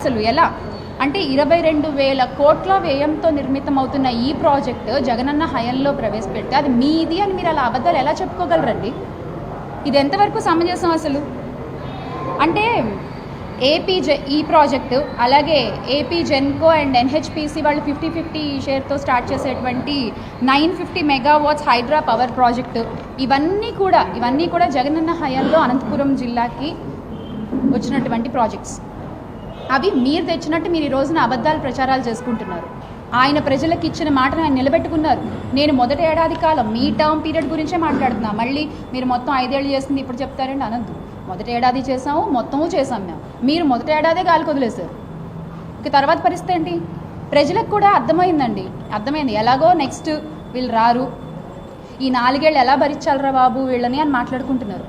అసలు ఎలా అంటే 22,000 కోట్ల వ్యయంతో నిర్మితమవుతున్న ఈ ప్రాజెక్టు జగనన్న హయంలో ప్రవేశపెడితే అది మీది అని మీరు అలా అబద్ధాలు ఎలా చెప్పుకోగలరండి? ఇది ఎంతవరకు సమంజసం అసలు? అంటే ఈ ప్రాజెక్టు అలాగే ఏపీ జెన్కో అండ్ ఎన్హెచ్పిసి వాళ్ళు 50-50 షేర్తో స్టార్ట్ చేసేటువంటి 950 మెగావాట్స్ హైడ్రా పవర్ ప్రాజెక్టు ఇవన్నీ కూడా జగనన్న హయాంలో అనంతపురం జిల్లాకి వచ్చినటువంటి ప్రాజెక్ట్స్. అవి మీరు తెచ్చినట్టు మీరు ఈ రోజున అబద్ధాలు ప్రచారాలు చేసుకుంటున్నారు. ఆయన ప్రజలకు ఇచ్చిన మాటను ఆయన నిలబెట్టుకున్నారు. నేను మొదటి ఏడాది కాలం మీ టర్మ్ పీరియడ్ గురించే మాట్లాడుతున్నా. మళ్ళీ మీరు మొత్తం 5 ఏళ్ళు చేస్తుంది ఇప్పుడు చెప్తారండి అనద్దు. మొదటి ఏడాది చేసాము, మొత్తము చేసాం మీరు మొదటి ఏడాదే గాలికి వదిలేశారు. ఇక తర్వాత పరిస్థితి ఏంటి? ప్రజలకు కూడా అర్థమైంది ఎలాగో నెక్స్ట్ వీళ్ళు రారు, ఈ 4 ఏళ్ళు ఎలా భరించాలరా బాబు వీళ్ళని అని మాట్లాడుకుంటున్నారు.